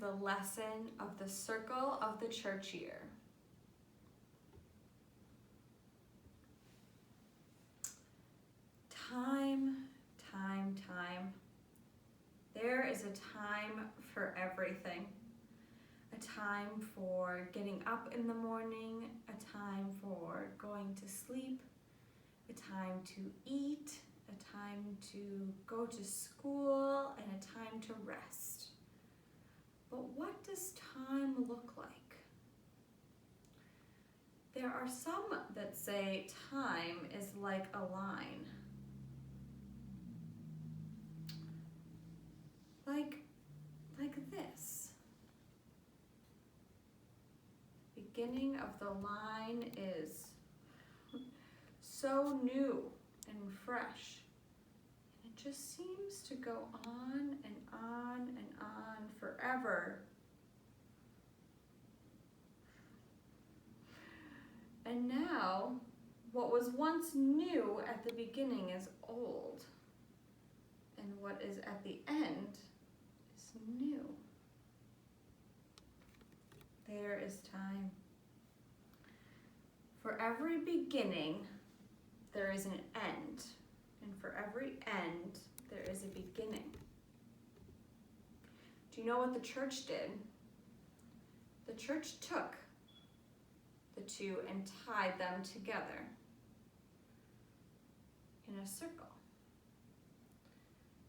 the lesson of the circle of the church year. Time. There is a time for everything. A time for getting up in the morning, a time for going to sleep, a time to eat, a time to go to school, and a time to rest. But what does time look like? There are some that say time is like a line. Like this. The beginning of the line is so new and fresh. And it just seems to go on and on and on forever. And now, what was once new at the beginning is old. And what is at the end is new. There is time. For every beginning, there is an end. And for every end, there is a beginning. Do you know what the church did? The church took the two and tied them together in a circle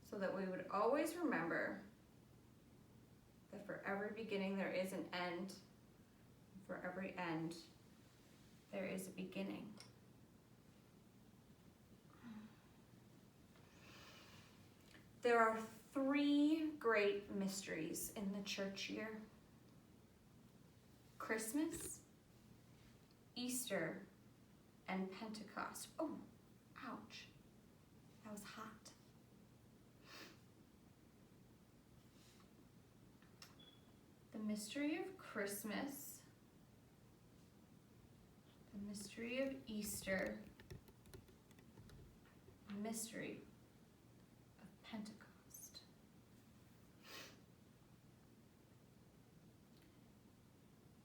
so that we would always remember that for every beginning there is an end, for every end there is a beginning. There are 3 great mysteries in the church year: Christmas, Easter, and Pentecost. Oh, ouch. That was hot. The mystery of Christmas, the mystery of Easter, the mystery of Pentecost.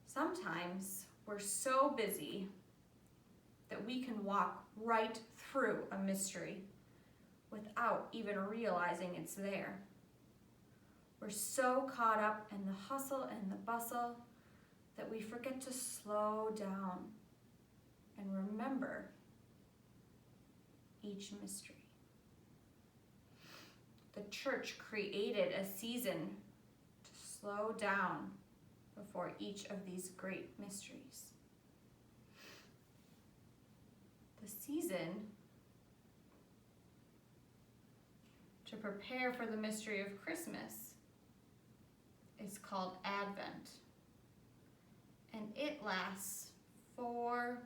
Sometimes we're so busy that we can walk right through a mystery without even realizing it's there. We're so caught up in the hustle and the bustle that we forget to slow down and remember each mystery. The church created a season to slow down before each of these great mysteries. The season to prepare for the mystery of Christmas is called Advent, and it lasts 4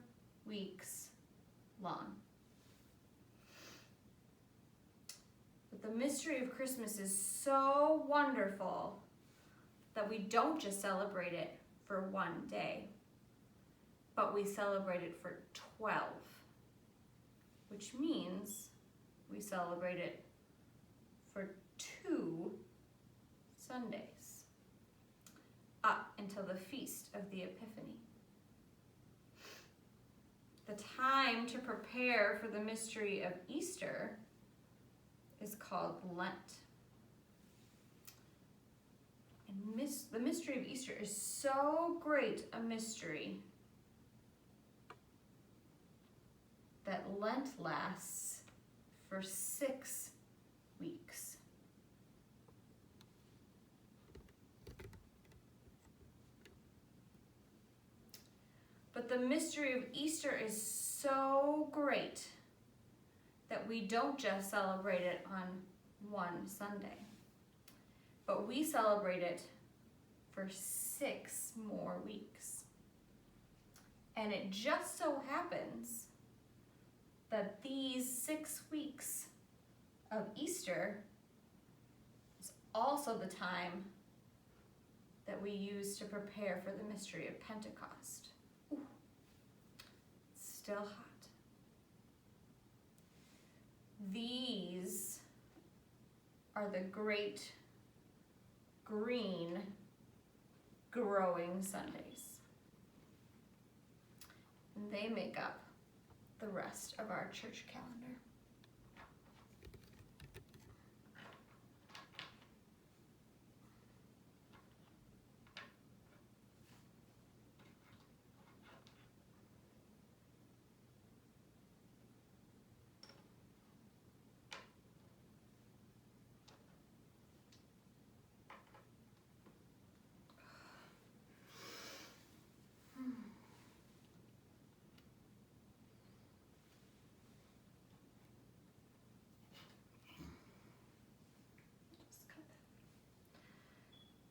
weeks long. But the mystery of Christmas is so wonderful that we don't just celebrate it for 1 day, but we celebrate it for 12, which means we celebrate it for 2 Sundays, up until the Feast of the Epiphany. The time to prepare for the mystery of Easter is called Lent. And the mystery of Easter is so great a mystery that Lent lasts for 6 weeks. But the mystery of Easter is so great that we don't just celebrate it on 1 Sunday, but we celebrate it for 6 more weeks. And it just so happens that these 6 weeks of Easter is also the time that we use to prepare for the mystery of Pentecost. Ooh, it's still hot. These are the great green growing Sundays. And they make up the rest of our church calendar.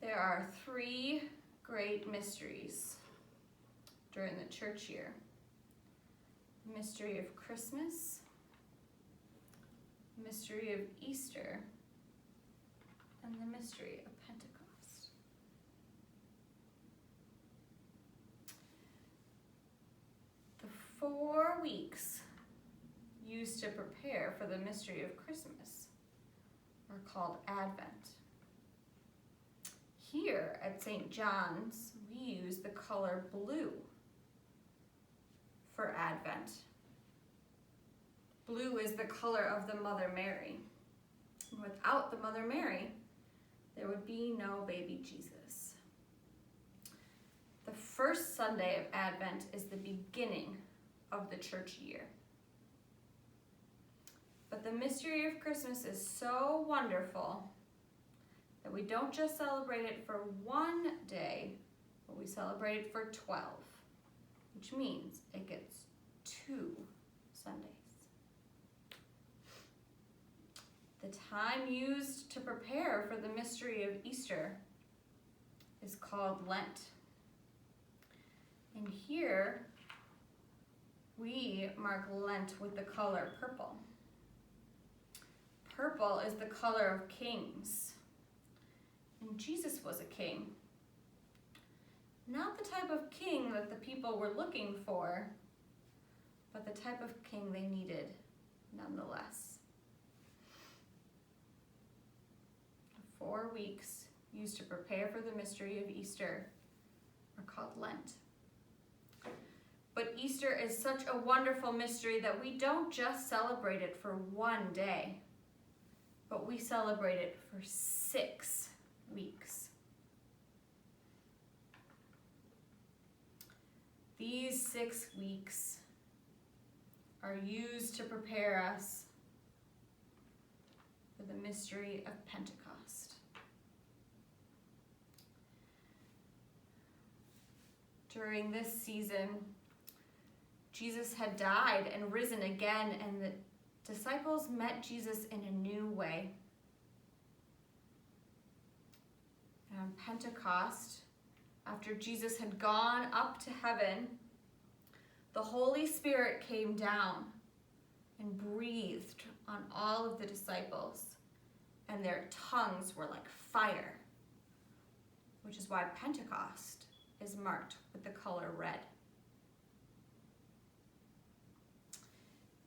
There are 3 great mysteries during the church year. The mystery of Christmas, the mystery of Easter, and the mystery of Pentecost. The 4 weeks used to prepare for the mystery of Christmas are called Advent. Here at St. John's, we use the color blue for Advent. Blue is the color of the Mother Mary. And without the Mother Mary, there would be no baby Jesus. The first Sunday of Advent is the beginning of the church year. But the mystery of Christmas is so wonderful that we don't just celebrate it for one day, but we celebrate it for 12, which means it gets 2 Sundays. The time used to prepare for the mystery of Easter is called Lent. And here we mark Lent with the color purple. Purple is the color of kings. And Jesus was a king. Not the type of king that the people were looking for, but the type of king they needed nonetheless. The 4 weeks used to prepare for the mystery of Easter are called Lent. But Easter is such a wonderful mystery that we don't just celebrate it for one day, but we celebrate it for 6 weeks. These 6 weeks are used to prepare us for the mystery of Pentecost. During this season, Jesus had died and risen again, and the disciples met Jesus in a new way. And on Pentecost, after Jesus had gone up to heaven, the Holy Spirit came down and breathed on all of the disciples, and their tongues were like fire, which is why Pentecost is marked with the color red.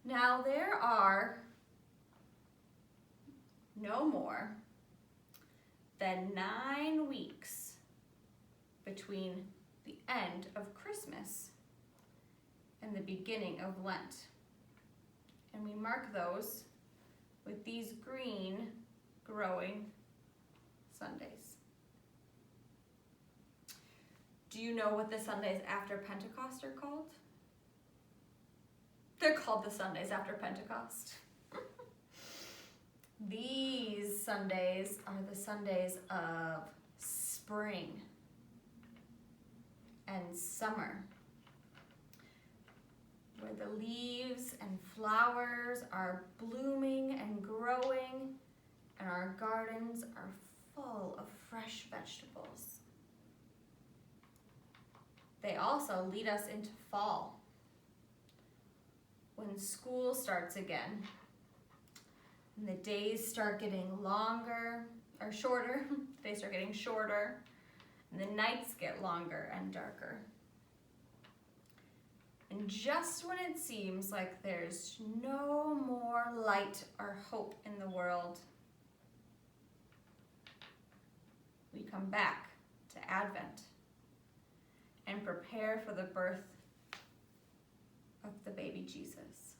Now there are no more than 9 weeks between the end of Christmas and the beginning of Lent. And we mark those with these green growing Sundays. Do you know what the Sundays after Pentecost are called? They're called the Sundays after Pentecost. These Sundays are the Sundays of spring and summer, where the leaves and flowers are blooming and growing, and our gardens are full of fresh vegetables. They also lead us into fall, when school starts again, and the days start getting shorter, they start getting shorter, and the nights get longer and darker. And just when it seems like there's no more light or hope in the world, we come back to Advent. and prepare for the birth of the baby Jesus.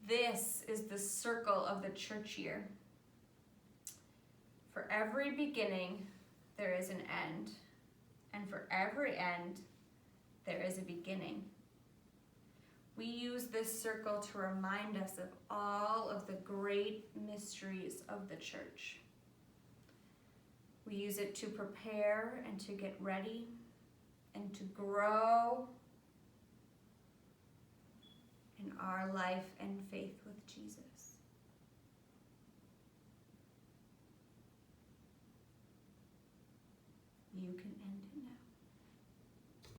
This is the circle of the church year. For every beginning, there is an end, and for every end, there is a beginning. We use this circle to remind us of all of the great mysteries of the church. We use it to prepare and to get ready and to grow in our life and faith with Jesus.